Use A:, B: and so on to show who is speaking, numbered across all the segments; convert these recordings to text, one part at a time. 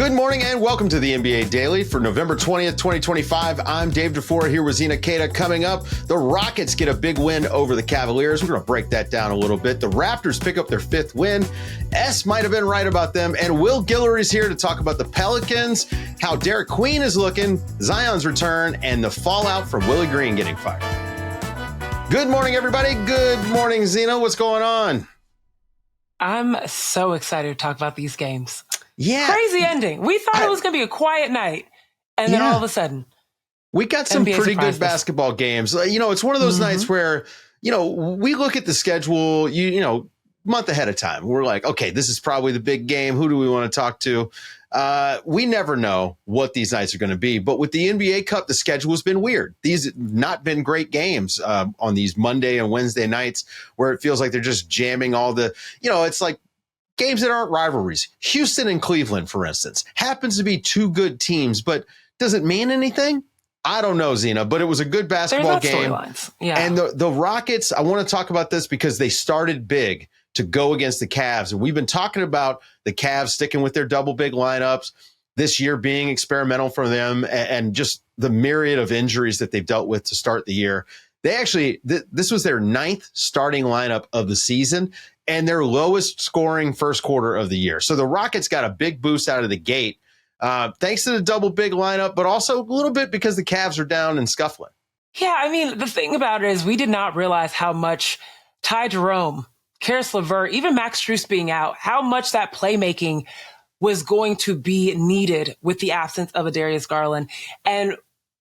A: Good morning and welcome to the NBA Daily for November 20th, 2025. I'm Dave DuFour here with Zena Keita. Coming up, the Rockets get a big win over the Cavaliers. We're going to break that down a little bit. The Raptors pick up their fifth win. S might have been right about them. And Will Guillory is here to talk about the Pelicans, how Derik Queen is looking, Zion's return, and the fallout from Willie Green getting fired. Good morning, everybody. Good morning, Zena. What's going on?
B: I'm so excited to talk about these games.
A: Yeah.
B: Crazy ending. We thought it was going to be a quiet night. And then all of a sudden,
A: we got some
B: NBA
A: pretty good
B: surprises.
A: basketball games. You know, it's one of those nights where, you know, we look at the schedule, you know, month ahead of time. We're like, okay, this is probably the big game. Who do we want to talk to? We never know what these nights are going to be. But with the NBA Cup, the schedule has been weird. These have not been great games on these Monday and Wednesday nights where it feels like they're just jamming all the, you know, it's like games that aren't rivalries. Houston and Cleveland, for instance, happens to be two good teams, but does it mean anything? I don't know, Zena, but it was a good basketball game.
B: Yeah.
A: And the Rockets, I want to talk about this because they started big to go against the Cavs. And we've been talking about the Cavs sticking with their double big lineups, this year being experimental for them, and just the myriad of injuries that they've dealt with to start the year. They actually, this was their ninth starting lineup of the season and their lowest scoring first quarter of the year. So the Rockets got a big boost out of the gate, thanks to the double big lineup, but also a little bit because the Cavs are down and scuffling.
B: Yeah, I mean, the thing about it is we did not realize how much Ty Jerome, Karis LeVert, even Max Strus being out, how much that playmaking was going to be needed with the absence of a Darius Garland. And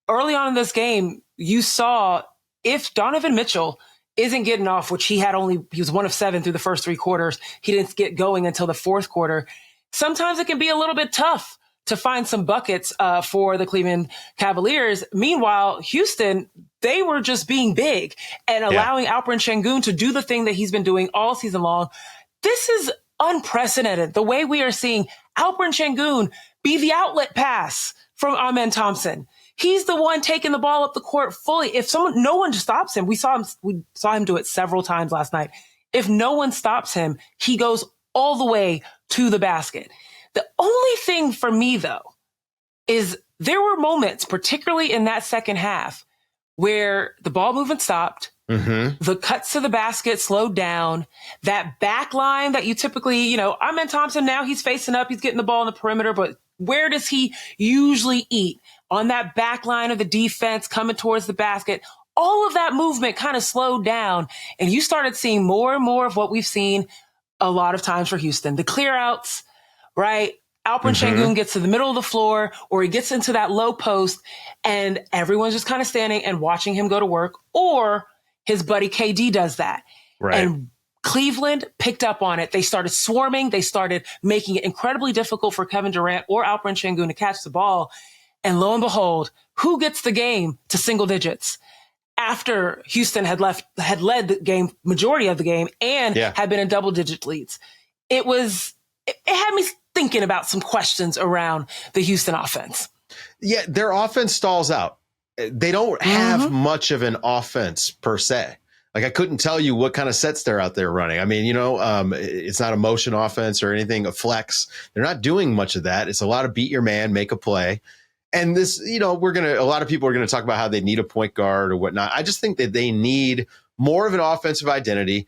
B: early on in this game, you saw if Donovan Mitchell isn't getting off, which he was 1 of 7 through the first three quarters. He didn't get going until the fourth quarter. Sometimes it can be a little bit tough to find some buckets for the Cleveland Cavaliers. Meanwhile, Houston, they were just being big and allowing Alperen Sengun to do the thing that he's been doing all season long. This is unprecedented. The way we are seeing Alperen Sengun be the outlet pass from Amen Thompson. He's the one taking the ball up the court fully. If no one stops him, we saw him do it several times last night. If no one stops him, he goes all the way to the basket. The only thing for me, though, is there were moments, particularly in that second half, where the ball movement stopped, the cuts to the basket slowed down, that back line that you typically, you know, Amen Thompson, now he's facing up, he's getting the ball in the perimeter, but where does he usually eat? On that back line of the defense coming towards the basket. All of that movement kind of slowed down, and you started seeing more and more of what we've seen a lot of times for Houston. The clear outs, right? Alperen Sengun gets to the middle of the floor, or he gets into that low post, and everyone's just kind of standing and watching him go to work, or his buddy KD does that.
A: Right.
B: And Cleveland picked up on it. They started swarming. They started making it incredibly difficult for Kevin Durant or Alperen Sengun to catch the ball. And lo and behold, who gets the game to single digits after Houston had led the game, majority of the game, and had been in double digit leads? It had me thinking about some questions around the Houston offense.
A: Yeah, their offense stalls out. They don't have much of an offense per se. Like, I couldn't tell you what kind of sets they're out there running. I mean, you know, it's not a motion offense or anything, a flex. They're not doing much of that. It's a lot of beat your man, make a play. And this, you know, a lot of people are going to talk about how they need a point guard or whatnot. I just think that they need more of an offensive identity,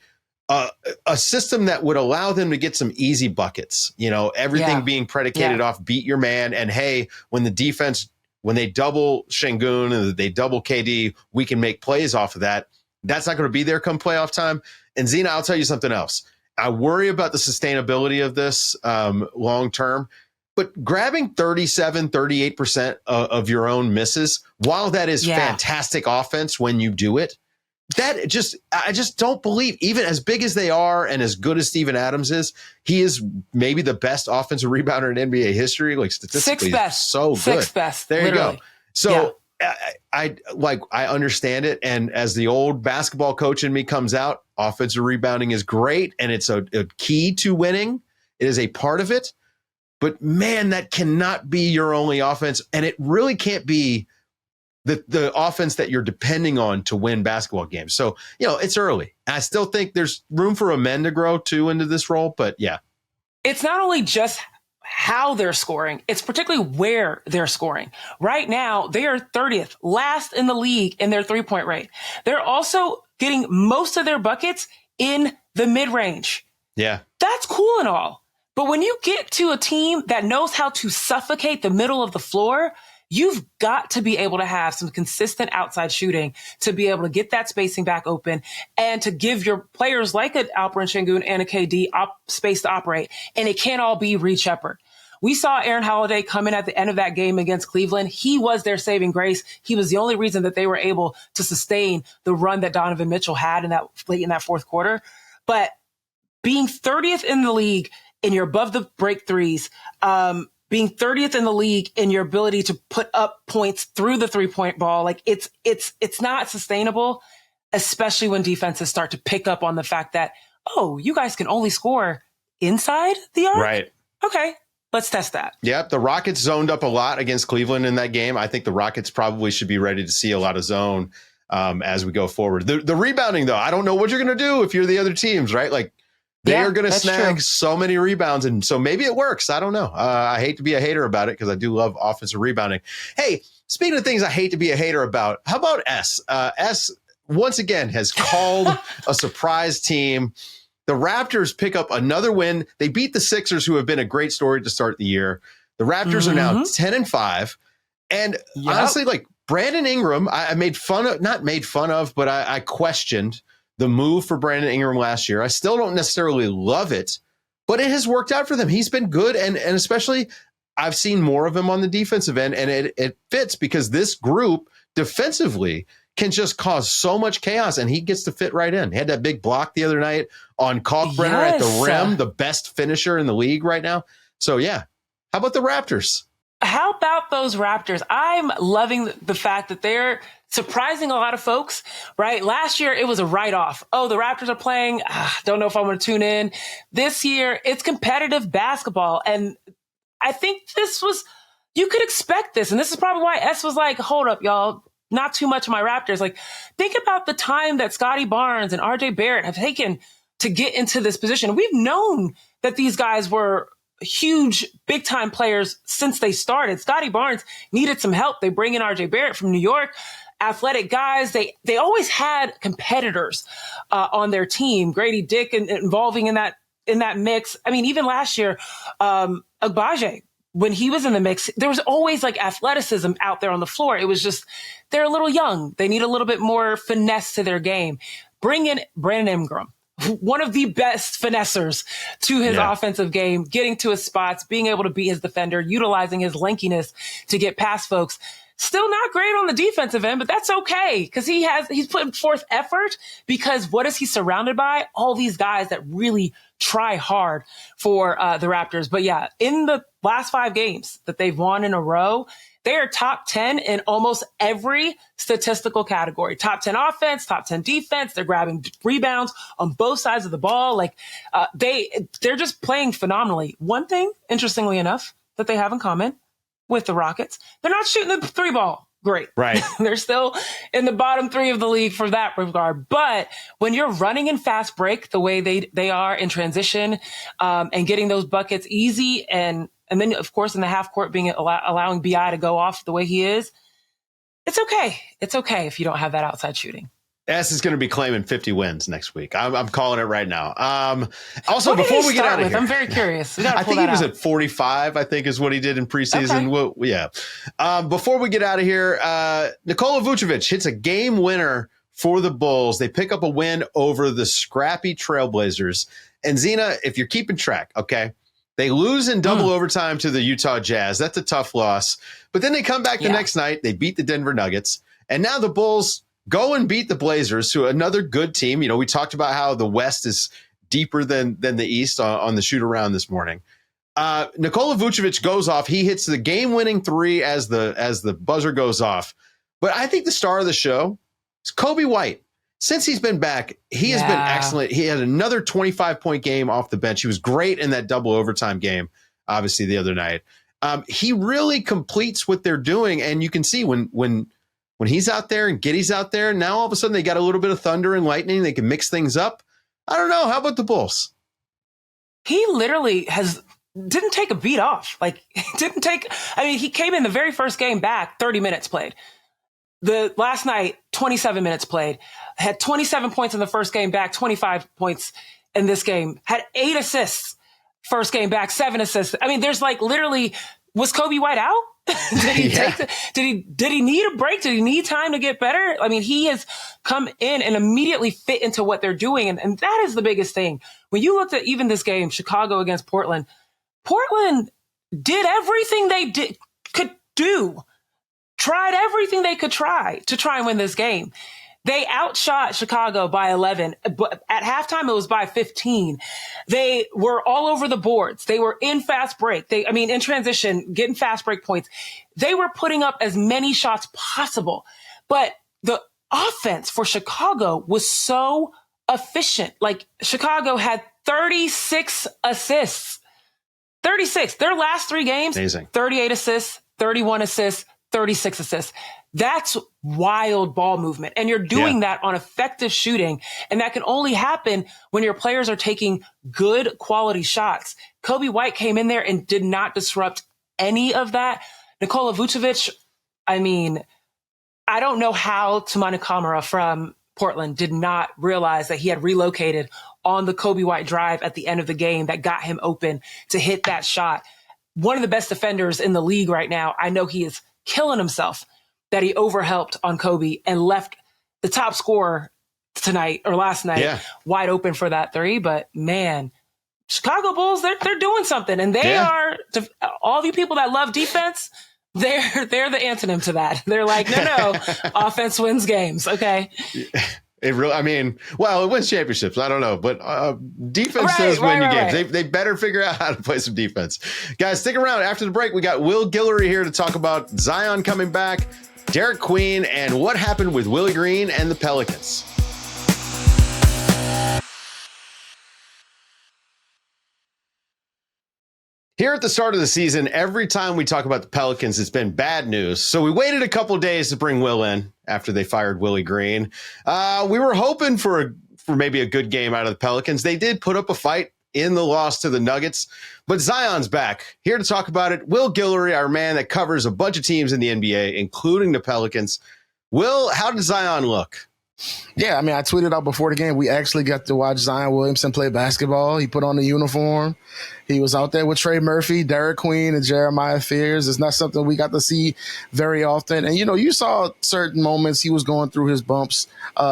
A: a system that would allow them to get some easy buckets, you know, everything being predicated off beat your man. And hey, when they double Sengun and they double KD, we can make plays off of that. That's not going to be there come playoff time. And Zena, I'll tell you something else. I worry about the sustainability of this long term. But grabbing 37, 38% of your own misses, while that is fantastic offense when you do it, I just don't believe, even as big as they are and as good as Steven Adams is, he is maybe the best offensive rebounder in NBA history. Like, statistically,
B: Sixth best.
A: So good.
B: Sixth best.
A: There
B: literally.
A: You go. So I understand it. And as the old basketball coach in me comes out, offensive rebounding is great. And it's a key to winning. It is a part of it. But man, that cannot be your only offense. And it really can't be the offense that you're depending on to win basketball games. So, you know, it's early. I still think there's room for Amen to grow too into this role. But yeah.
B: It's not only just how they're scoring. It's particularly where they're scoring. Right now, they are 30th, last in the league in their 3-point rate. They're also getting most of their buckets in the mid-range.
A: Yeah.
B: That's cool and all. But when you get to a team that knows how to suffocate the middle of the floor, you've got to be able to have some consistent outside shooting to be able to get that spacing back open and to give your players like an Alperen Sengun and a KD space to operate. And it can't all be Reed Shepherd. We saw Aaron Holiday come in at the end of that game against Cleveland. He was their saving grace. He was the only reason that they were able to sustain the run that Donovan Mitchell had in that late in that fourth quarter. But being 30th in the league in your above the break threes, being 30th in the league in your ability to put up points through the 3-point ball, like it's not sustainable, especially when defenses start to pick up on the fact that, oh, you guys can only score inside the arc.
A: Right.
B: Okay. Let's test that.
A: Yep. The Rockets zoned up a lot against Cleveland in that game. I think the Rockets probably should be ready to see a lot of zone as we go forward. The rebounding, though, I don't know what you're going to do if you're the other teams, right? Like they are going to snag so many rebounds. And so maybe it works. I don't know. I hate to be a hater about it because I do love offensive rebounding. Hey, speaking of things I hate to be a hater about, how about S? S, once again, has called a surprise team. The Raptors pick up another win. They beat the Sixers, who have been a great story to start the year. The Raptors are now 10-5. And honestly, like Brandon Ingram, I made fun of, not made fun of, but I questioned the move for Brandon Ingram last year. I still don't necessarily love it, but it has worked out for them. He's been good. And especially I've seen more of him on the defensive end, and it fits because this group defensively can just cause so much chaos, and he gets to fit right in. He had that big block the other night on Kalkbrenner at the rim, the best finisher in the league right now. So, yeah. How about the Raptors?
B: How about those Raptors? I'm loving the fact that they're surprising a lot of folks, right? Last year, it was a write-off. Oh, the Raptors are playing. Don't know if I'm going to tune in. This year, it's competitive basketball. And I think you could expect this. And this is probably why S was like, hold up, y'all. Not too much of my Raptors. Like, think about the time that Scotty Barnes and RJ Barrett have taken to get into this position. We've known that these guys were huge, big time players since they started. Scotty Barnes needed some help. They bring in RJ Barrett from New York, athletic guys. They always had competitors on their team. Grady Dick involving in that mix. I mean, even last year, Agbaje, when he was in the mix, there was always like athleticism out there on the floor. It was just, they're a little young. They need a little bit more finesse to their game. Bring in Brandon Ingram, one of the best finessers to his offensive game, getting to his spots, being able to beat his defender, utilizing his lankiness to get past folks. Still not great on the defensive end, but that's okay because he's putting forth effort because what is he surrounded by? All these guys that really try hard for the Raptors. But yeah, in the last 5 games that they've won in a row, they are top 10 in almost every statistical category. Top 10 offense, top 10 defense. They're grabbing rebounds on both sides of the ball. Like they're just playing phenomenally. One thing, interestingly enough, that they have in common with the Rockets, they're not shooting the 3 ball great.
A: Right.
B: They're still in the bottom 3 of the league for that regard. But when you're running in fast break the way they are in transition and getting those buckets easy and then, of course, in the half court being allowing BI to go off the way he is, it's okay. It's okay if you don't have that outside shooting.
A: S is going to be claiming 50 wins next week. I'm calling it right now. Also, before we get out of here,
B: I'm very curious.
A: I think he was at 45, I think is what he did in preseason. Okay. Well, yeah. Before we get out of here, Nikola Vucevic hits a game winner for the Bulls. They pick up a win over the scrappy Trailblazers. And Zena, if you're keeping track, okay, they lose in double overtime to the Utah Jazz. That's a tough loss. But then they come back the next night. They beat the Denver Nuggets. And now the Bulls go and beat the Blazers, who are another good team. You know, we talked about how the West is deeper than the East on the shoot around this morning. Nikola Vucevic goes off. He hits the game-winning 3 as the buzzer goes off. But I think the star of the show is Coby White. Since he's been back, he has been excellent. He had another 25-point game off the bench. He was great in that double overtime game, obviously, the other night. He really completes what they're doing, and you can see when he's out there and Getty's out there, now all of a sudden they got a little bit of thunder and lightning. They can mix things up. I don't know. How about the Bulls?
B: He literally has didn't take a beat off. Like, he came in the very first game back, 30 minutes played. The last night, 27 minutes played, had 27 points in the first game back, 25 points in this game, had 8 assists first game back, 7 assists. I mean, there's like literally, was Coby White out? Did he need a break? Did he need time to get better? I mean, he has come in and immediately fit into what they're doing. And that is the biggest thing. When you looked at even this game, Chicago against Portland did everything they could do, tried everything they could try to try and win this game. They outshot Chicago by 11, but at halftime it was by 15. They were all over the boards. They were in fast break. In transition, getting fast break points. They were putting up as many shots possible, but the offense for Chicago was so efficient. Like, Chicago had 36 assists. 36. Their last 3 games, amazing. 38 assists, 31 assists, 36 assists. That's wild ball movement. And you're doing that on effective shooting. And that can only happen when your players are taking good quality shots. Coby White came in there and did not disrupt any of that. Nikola Vucevic, I don't know how Toumani Camara from Portland did not realize that he had relocated on the Coby White drive at the end of the game that got him open to hit that shot. One of the best defenders in the league right now. I know he is killing himself that he overhelped on Coby and left the top scorer last night wide open for that 3. But man, Chicago Bulls, they're doing something, and they are, all you people that love defense, they're the antonym to that. They're like, no, offense wins games. Okay.
A: It wins championships. I don't know, but defense does win you games. Right. They better figure out how to play some defense. Guys, stick around. After the break, we got Will Guillory here to talk about Zion coming back, Derik Queen, and what happened with Willie Green and the Pelicans. Here at the start of the season, every time we talk about the Pelicans, it's been bad news. So we waited a couple of days to bring Will in after they fired Willie Green. We were hoping for maybe a good game out of the Pelicans. They did put up a fight in the loss to the Nuggets, but Zion's back. Here to talk about it, Will Guillory, our man that covers a bunch of teams in the NBA, including the Pelicans. Will, how did Zion look?
C: Yeah, I tweeted out before the game, we actually got to watch Zion Williamson play basketball. He put on the uniform. He was out there with Trey Murphy, Derik Queen, and Jeremiah Fears. It's not something we got to see very often. And, you saw certain moments he was going through his bumps,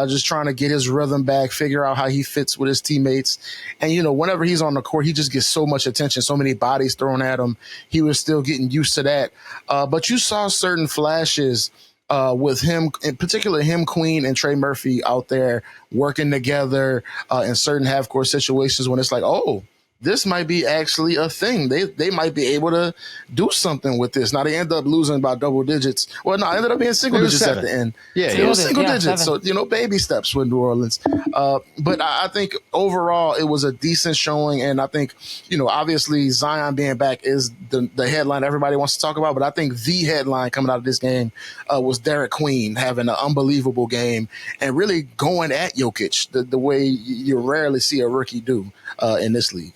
C: just trying to get his rhythm back, figure out how he fits with his teammates. And, whenever he's on the court, he just gets so much attention, so many bodies thrown at him. He was still getting used to that. But you saw certain flashes with him, in particular him, Queen, and Trey Murphy out there working together in certain half-court situations when it's like, oh, this might be actually a thing. They might be able to do something with this. Now, they end up losing by double digits. Well, no, it ended up being single digits at the end. Yeah, it was single digits. 7. So, baby steps with New Orleans. But I think overall it was a decent showing. And I think, obviously Zion being back is the headline everybody wants to talk about. But I think the headline coming out of this game was Derik Queen having an unbelievable game and really going at Jokic the way you rarely see a rookie do in this league.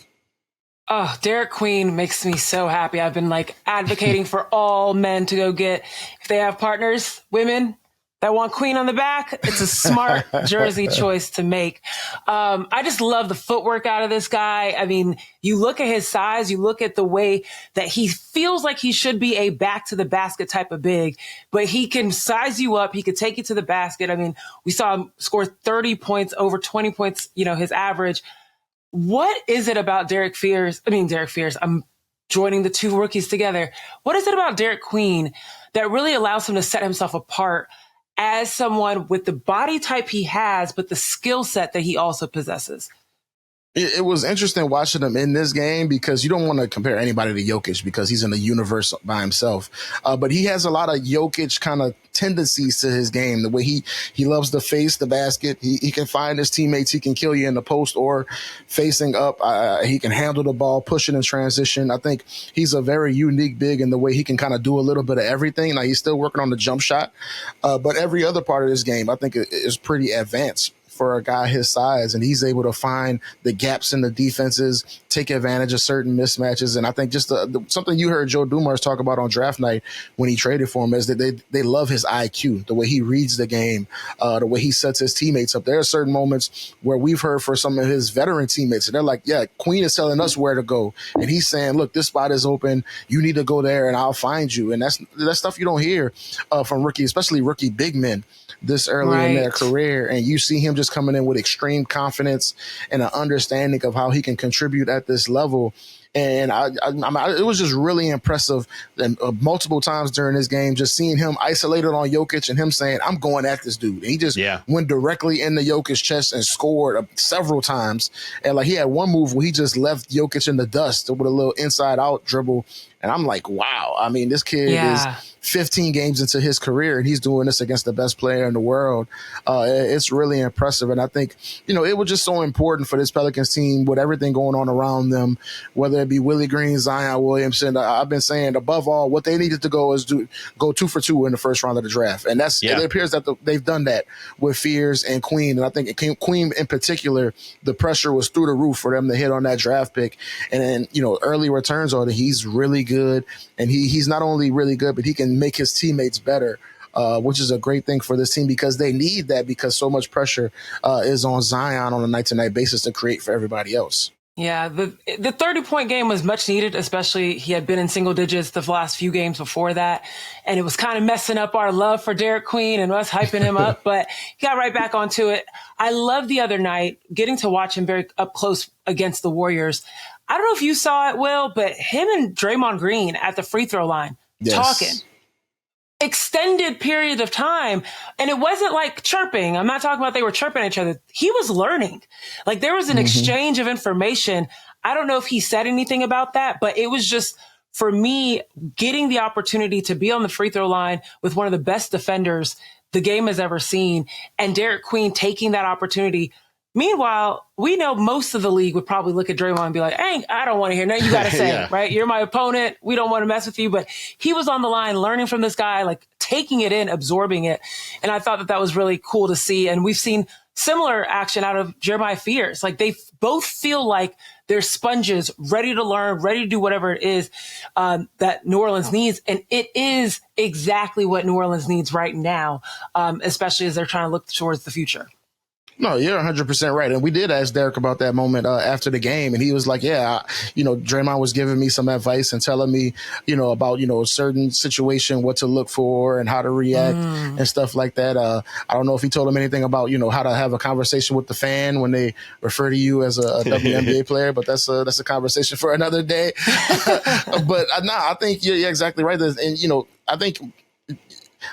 B: Oh, Derik Queen makes me so happy. I've been advocating for all men to go get, if they have partners, women that want Queen on the back, it's a smart jersey choice to make. I just love the footwork out of this guy. You look at his size, you look at the way that he feels like he should be a back to the basket type of big, but he can size you up. He could take you to the basket. We saw him score 30 points, over 20 points, his average. What is it about Derik Fears? I'm joining the two rookies together. What is it about Derik Queen that really allows him to set himself apart as someone with the body type he has, but the skill set that he also possesses?
C: It was interesting watching him in this game because you don't want to compare anybody to Jokic because he's in a universe by himself. But he has a lot of Jokic kind of tendencies to his game, the way he loves to face the basket. He can find his teammates. He can kill you in the post or facing up. He can handle the ball, pushing in transition. I think he's a very unique big in the way he can kind of do a little bit of everything. Now, he's still working on the jump shot, but every other part of this game, I think, is pretty advanced for a guy his size, and he's able to find the gaps in the defenses, take advantage of certain mismatches. And I think just something you heard Joe Dumars talk about on draft night when he traded for him is that they love his IQ, the way he reads the game, the way he sets his teammates up. There are certain moments where we've heard for some of his veteran teammates, and they're like, yeah, Queen is telling us where to go. And he's saying, look, this spot is open. You need to go there and I'll find you. And that's stuff you don't hear from rookie, especially rookie big men this early in their career. And you see him just coming in with extreme confidence and an understanding of how he can contribute at this level. And it was just really impressive multiple times during this game, just seeing him isolated on Jokic and him saying, I'm going at this dude. And he just went directly in the Jokic's chest and scored several times. And like he had one move where he just left Jokic in the dust with a little inside out dribble. And I'm like, wow. I mean, this kid is 15 games into his career, and he's doing this against the best player in the world. It's really impressive. And I think, it was just so important for this Pelicans team with everything going on around them, whether it be Willie Green, Zion Williamson. I've been saying, above all, what they needed to go is go 2 for 2 in the first round of the draft. And it appears that they've done that with Fears and Queen. And I think Queen in particular, the pressure was through the roof for them to hit on that draft pick. And then, early returns on it, he's really good. And he's not only really good, but he can make his teammates better, which is a great thing for this team because they need that, because so much pressure is on Zion on a night-to-night basis to create for everybody else.
B: Yeah, the 30-point game was much needed, especially he had been in single digits the last few games before that. And it was kind of messing up our love for Derik Queen and us hyping him up, but he got right back onto it. I loved the other night getting to watch him very up close against the Warriors. I don't know if you saw it, Will, but him and Draymond Green at the free throw line talking. Extended period of time. And it wasn't like chirping. I'm not talking about they were chirping at each other. He was learning. Like there was an exchange of information. I don't know if he said anything about that, but it was just, for me, getting the opportunity to be on the free throw line with one of the best defenders the game has ever seen, and Derik Queen taking that opportunity. Meanwhile, we know most of the league would probably look at Draymond and be like, hey, I don't want to hear nothing you got to say, right? You're my opponent. We don't want to mess with you. But he was on the line learning from this guy, like taking it in, absorbing it. And I thought that was really cool to see. And we've seen similar action out of Jeremiah Fears. Like they both feel like they're sponges, ready to learn, ready to do whatever it is that New Orleans needs. And it is exactly what New Orleans needs right now, especially as they're trying to look towards the future.
C: No, you're 100% right. And we did ask Derik about that moment after the game. And he was like, Draymond was giving me some advice and telling me, about, a certain situation, what to look for and how to react and stuff like that. I don't know if he told him anything about, how to have a conversation with the fan when they refer to you as a WNBA player. But that's a conversation for another day. But I think you're exactly right. And, I think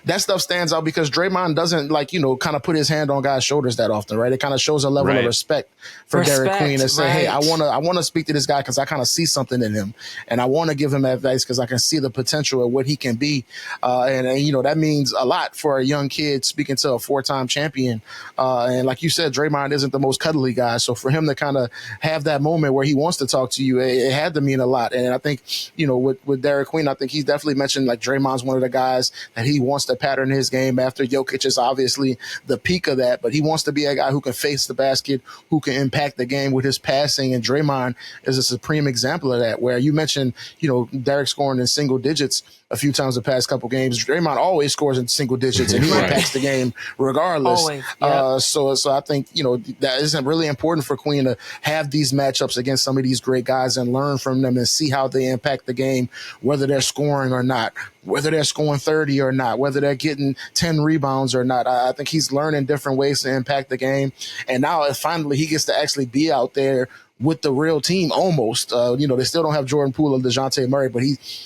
C: that stuff stands out because Draymond doesn't kind of put his hand on guys' shoulders that often, right? It kind of shows a level of respect for Derik Queen and say, hey, I want to speak to this guy because I kind of see something in him, and I want to give him advice because I can see the potential of what he can be, and that means a lot for a young kid speaking to a 4-time champion. And like you said, Draymond isn't the most cuddly guy, so for him to kind of have that moment where he wants to talk to you, it had to mean a lot. And I think with Derik Queen, I think he's definitely mentioned like Draymond's one of the guys that he wants to pattern his game after. Jokic is obviously the peak of that, but he wants to be a guy who can face the basket, who can impact the game with his passing, and Draymond is a supreme example of that, where you mentioned, Derik scoring in single digits a few times the past couple games. Draymond always scores in single digits and he impacts the game regardless.
B: Always, yep.
C: So I think, that isn't really important for Queen to have these matchups against some of these great guys and learn from them and see how they impact the game, whether they're scoring or not, whether they're scoring 30 or not, whether they're getting 10 rebounds or not. I think he's learning different ways to impact the game. And now finally he gets to actually be out there with the real team almost. They still don't have Jordan Poole or DeJounte Murray, but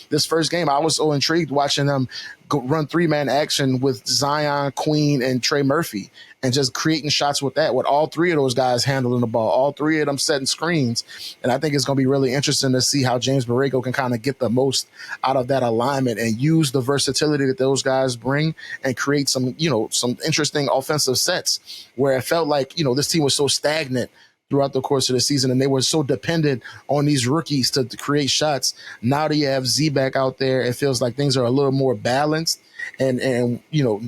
C: this first game, I was so intrigued watching them run 3-man action with Zion, Queen, and Trey Murphy and just creating shots with all 3 of those guys handling the ball, all 3 of them setting screens. And I think it's going to be really interesting to see how James Borrego can kind of get the most out of that alignment and use the versatility that those guys bring and create some interesting offensive sets where it felt like, this team was so stagnant throughout the course of the season, and they were so dependent on these rookies to create shots. Now that you have Z back out there, it feels like things are a little more balanced. And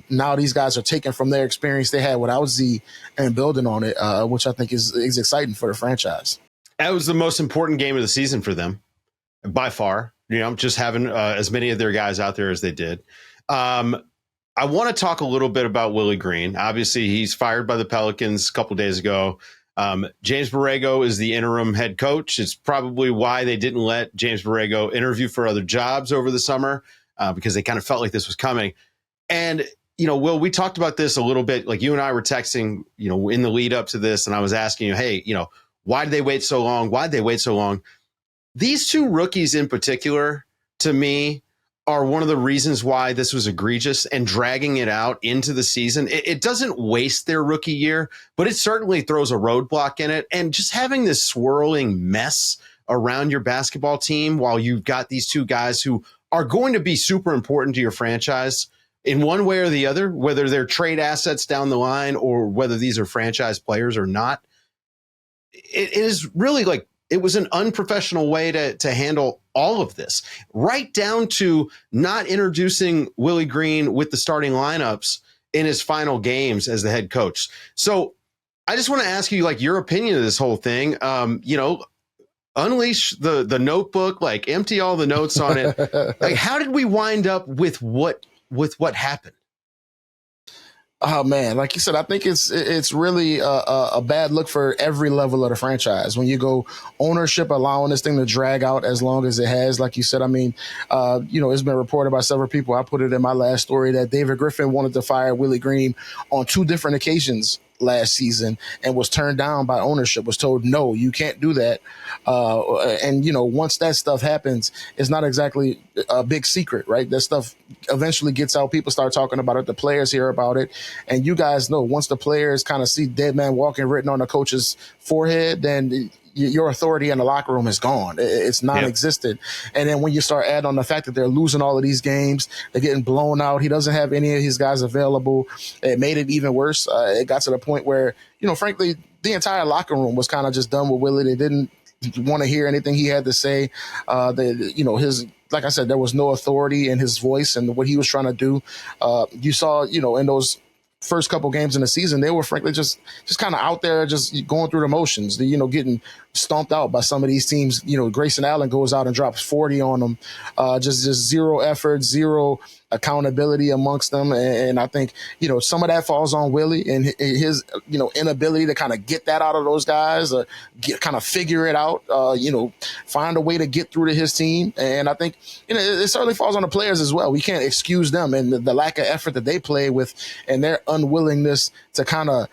C: now these guys are taking from their experience they had without Z and building on it, which I think is exciting for the franchise.
A: That was the most important game of the season for them, by far. Just having as many of their guys out there as they did. I want to talk a little bit about Willie Green. Obviously, he's fired by the Pelicans a couple days ago. James Borrego is the interim head coach. It's probably why they didn't let James Borrego interview for other jobs over the summer, because they kind of felt like this was coming. And, Will, we talked about this a little bit. Like, you and I were texting, in the lead up to this, and I was asking you, hey, why did they wait so long? Why did they wait so long? These two rookies in particular, to me, are one of the reasons why this was egregious and dragging it out into the season. It doesn't waste their rookie year, but it certainly throws a roadblock in it. And just having this swirling mess around your basketball team while you've got these two guys who are going to be super important to your franchise in one way or the other, whether they're trade assets down the line or whether these are franchise players or not. It is really like, it was an unprofessional way to handle all of this, right down to not introducing Willie Green with the starting lineups in his final games as the head coach. So I just want to ask you, like, your opinion of this whole thing. Unleash the notebook, like empty all the notes on it. Like, how did we wind up with what happened?
C: Oh man, like you said, I think it's really a bad look for every level of the franchise. When you go ownership allowing this thing to drag out as long as it has, like you said, I mean, it's been reported by several people. I put it in my last story that David Griffin wanted to fire Willie Green on 2 different occasions last season and was turned down by ownership, was told, no, you can't do that. And once that stuff happens, it's not exactly a big secret, right? That stuff eventually gets out. People start talking about it. The players hear about it. And you guys know, once the players kind of see dead man walking written on the coach's forehead, then your authority in the locker room is gone. It's non-existent. Yep. And then when you start adding on the fact that they're losing all of these games, they're getting blown out. He doesn't have any of his guys available. It made it even worse. It got to the point where, frankly, the entire locker room was kind of just done with Willie. They didn't want to hear anything he had to say. Like I said, there was no authority in his voice and what he was trying to do. You saw, in those first couple games in the season, they were frankly just kind of out there, just going through the motions, getting stomped out by some of these teams. Grayson Allen goes out and drops 40 on them. Just zero effort, zero accountability amongst them. And I think, some of that falls on Willie and his, inability to kind of get that out of those guys, kind of figure it out, find a way to get through to his team. And I think, it certainly falls on the players as well. We can't excuse them and the lack of effort that they play with and their unwillingness to kind of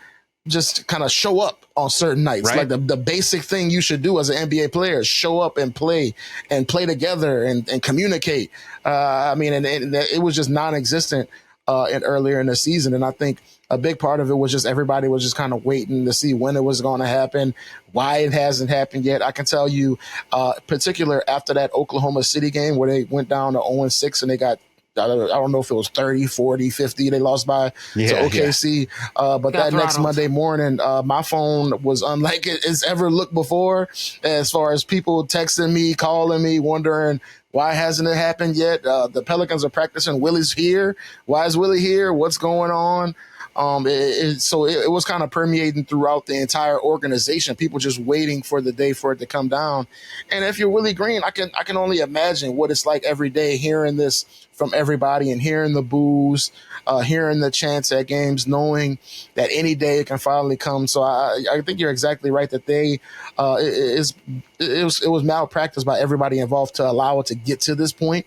C: show up on certain nights. Right. Like the basic thing you should do as an NBA player is show up and play together and communicate. And it was just non-existent earlier in the season. And I think a big part of it was just everybody was just kind of waiting to see when it was going to happen, why it hasn't happened yet. I can tell you, particular after that Oklahoma City game where they went down to 0-6 and they got, I don't know if it was 30, 40, 50 they lost by to OKC. Yeah. But that next Monday morning, my phone was unlike it's ever looked before as far as people texting me, calling me, wondering, why hasn't it happened yet? The Pelicans are practicing. Willie's here. Why is Willie here? What's going on? So it was kind of permeating throughout the entire organization. People just waiting for the day for it to come down. And if you're Willie Green, I can only imagine what it's like every day hearing this from everybody and hearing the boos, hearing the chants at games, knowing that any day it can finally come. So I think you're exactly right that it was malpractice by everybody involved to allow it to get to this point.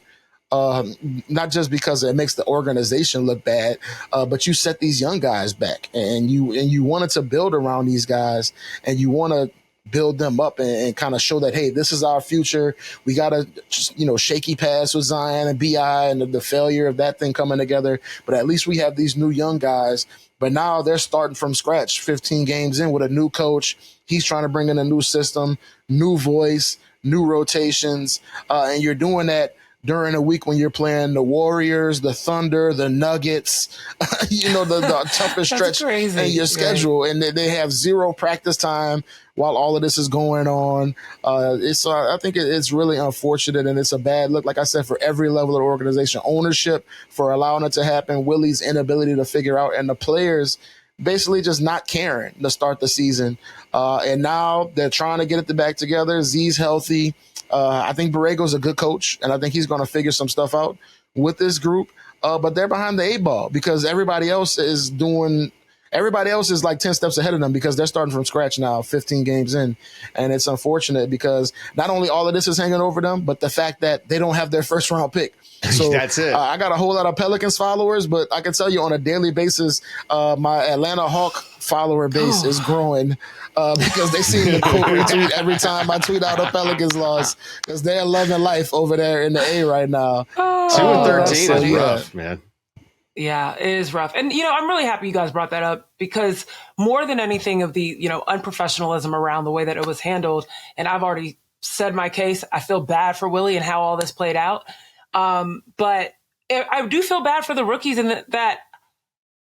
C: Not just because it makes the organization look bad, but you set these young guys back and you wanted to build around these guys and you want to build them up and kind of show that, hey, this is our future. We got a, shaky pass with Zion and BI and the failure of that thing coming together. But at least we have these new young guys. But now they're starting from scratch, 15 games in with a new coach. He's trying to bring in a new system, new voice, new rotations. And you're doing that during a week when you're playing the Warriors, the Thunder, the Nuggets, the toughest stretch in your schedule. Right. And they have zero practice time while all of this is going on. I think it's really unfortunate, and it's a bad look, like I said, for every level of organization. Ownership for allowing it to happen, Willie's inability to figure out, and the players basically just not caring to start the season. And now they're trying to get it back together. Z's healthy. I think Borrego's a good coach, and I think he's going to figure some stuff out with this group. But they're behind the 8-ball because everybody else is like 10 steps ahead of them because they're starting from scratch now, 15 games in. And it's unfortunate because not only all of this is hanging over them, but the fact that they don't have their first round pick. So
A: that's it.
C: I got a whole lot of Pelicans followers, but I can tell you on a daily basis, my Atlanta Hawk follower base is growing because they see the quote retweet every time I tweet out a Pelicans loss because they're loving life over there in the A right now.
A: 2-13 is rough, man.
B: Yeah, it is rough. And, I'm really happy you guys brought that up because more than anything of the, unprofessionalism around the way that it was handled, and I've already said my case, I feel bad for Willie and how all this played out. But I do feel bad for the rookies in that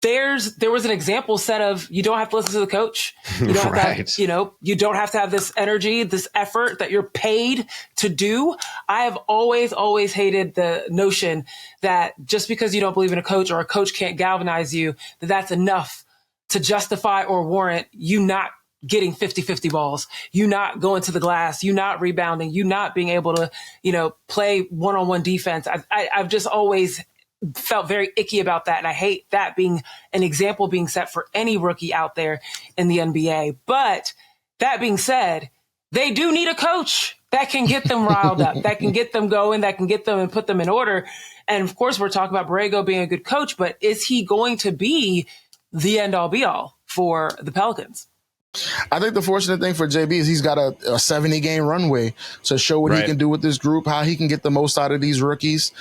B: there was an example set of you don't have to listen to the coach. You don't have to, you don't have to have this energy, this effort that you're paid to do. I have always hated the notion that just because you don't believe in a coach or a coach can't galvanize you, that's enough to justify or warrant you not getting 50-50 balls, you not going to the glass, you not rebounding, you not being able to, play one-on-one defense. I've just always felt very icky about that. And I hate that being an example being set for any rookie out there in the NBA. But that being said, they do need a coach that can get them riled up, that can get them going, that can get them and put them in order. And of course, we're talking about Borrego being a good coach, but is he going to be the end all be all for the Pelicans?
C: I think the fortunate thing for JB is he's got a 70-game runway to show what he can do with this group, how he can get the most out of these rookies.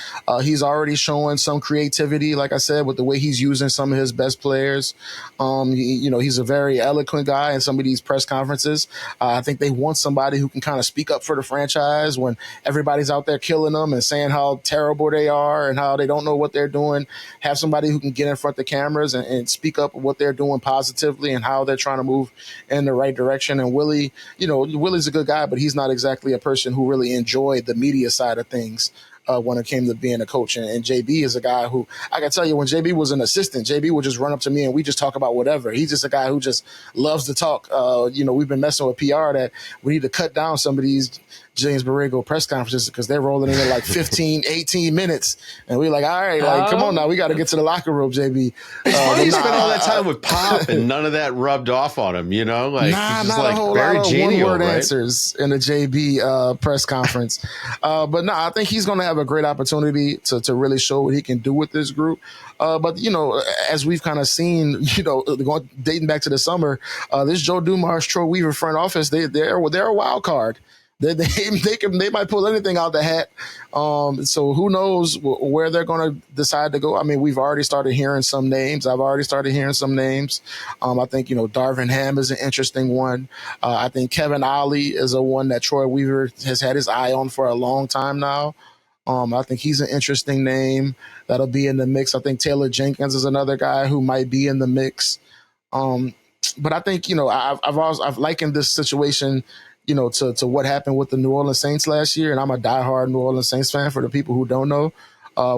C: He's already showing some creativity, like I said, with the way he's using some of his best players. He's a very eloquent guy in some of these press conferences. I think they want somebody who can kind of speak up for the franchise when everybody's out there killing them and saying how terrible they are and how they don't know what they're doing. Have somebody who can get in front of the cameras and speak up what they're doing positively and how they're trying to move in the right direction. And Willie, Willie's a good guy, but he's not exactly a person who really enjoyed the media side of things when it came to being a coach. And JB is a guy who, I can tell you, when JB was an assistant, JB would just run up to me and we just talk about whatever. He's just a guy who just loves to talk. We've been messing with PR that we need to cut down some of these James Borrego press conferences because they're rolling in at like 15, 18 minutes. And we're like, all right, come on now. We got to get to the locker room, JB.
A: It's funny you spent all that time with Pop and none of that rubbed off on him, Like, he's just like very genial,
C: one-word
A: right?
C: answers in the JB press conference. But no, I think he's going to have a great opportunity to really show what he can do with this group. But, as we've kind of seen, dating back to the summer, this Joe Dumars, Troy Weaver front office, they're a wild card. They might pull anything out the hat. So who knows where they're going to decide to go. I mean, we've already started hearing some names. I've already started hearing some names. I think, Darvin Ham is an interesting one. I think Kevin Ollie is a one that Troy Weaver has had his eye on for a long time now. I think he's an interesting name that'll be in the mix. I think Taylor Jenkins is another guy who might be in the mix. But I think, I've likened this situation to what happened with the New Orleans Saints last year. And I'm a diehard New Orleans Saints fan for the people who don't know,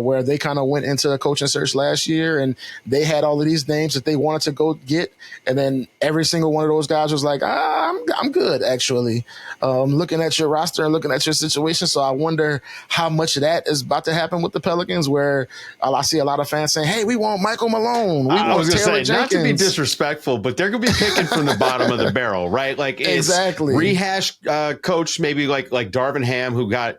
C: where they kind of went into a coaching search last year and they had all of these names that they wanted to go get. And then every single one of those guys was like, I'm good, actually. Looking at your roster and looking at your situation. So I wonder how much of that is about to happen with the Pelicans, where I see a lot of fans saying, hey, we want Michael Malone.
A: I was going to say, not to be disrespectful, but they're going to be picking from the bottom of the barrel, right? Like,
C: exactly.
A: Rehash coach, maybe like Darvin Ham, who got,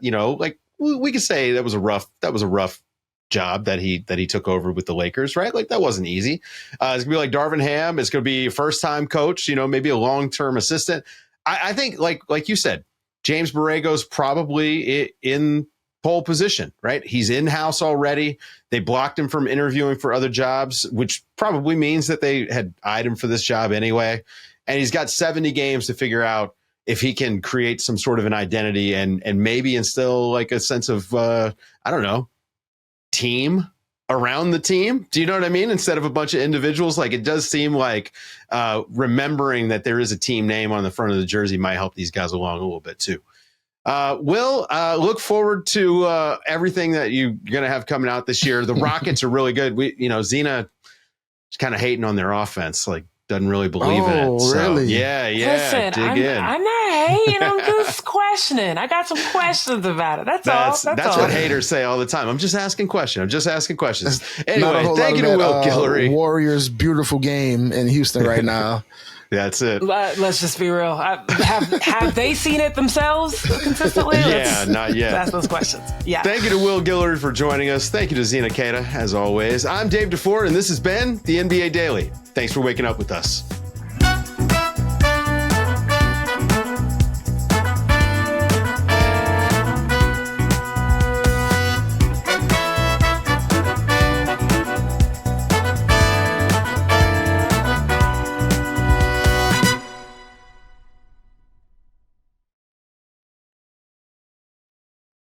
A: we could say that was a rough job that he took over with the Lakers, right? Like, that wasn't easy. It's gonna be like Darvin Ham. It's gonna be a first-time coach, maybe a long-term assistant. I think, like you said, James Borrego's probably in pole position, right? He's in-house already. They blocked him from interviewing for other jobs, which probably means that they had eyed him for this job anyway. And he's got 70 games to figure out if he can create some sort of an identity and maybe instill like a sense of, I don't know, team around the team. Do you know what I mean? Instead of a bunch of individuals, like it does seem like remembering that there is a team name on the front of the jersey might help these guys along a little bit too. Will, look forward to everything that you're going to have coming out this year. The Rockets are really good. Zena is kind of hating on their offense, like doesn't really believe in it. So,
C: really?
A: Yeah.
B: Listen, I'm not hating. I'm just questioning. I got some questions about it. That's all.
A: That's what haters say all the time. I'm just asking questions. Anyway,
C: Not a whole
A: thank you
C: lot
A: to
C: of
A: Will
C: that,
A: Guillory.
C: Warriors' beautiful game in Houston right now.
A: That's it.
B: Let's just be real. Have they seen it themselves consistently?
A: Yeah, not yet.
B: Ask those questions. Yeah.
A: Thank you to Will Guillory for joining us. Thank you to Zena Keita, as always. I'm Dave DuFour, and this has been the NBA Daily. Thanks for waking up with us.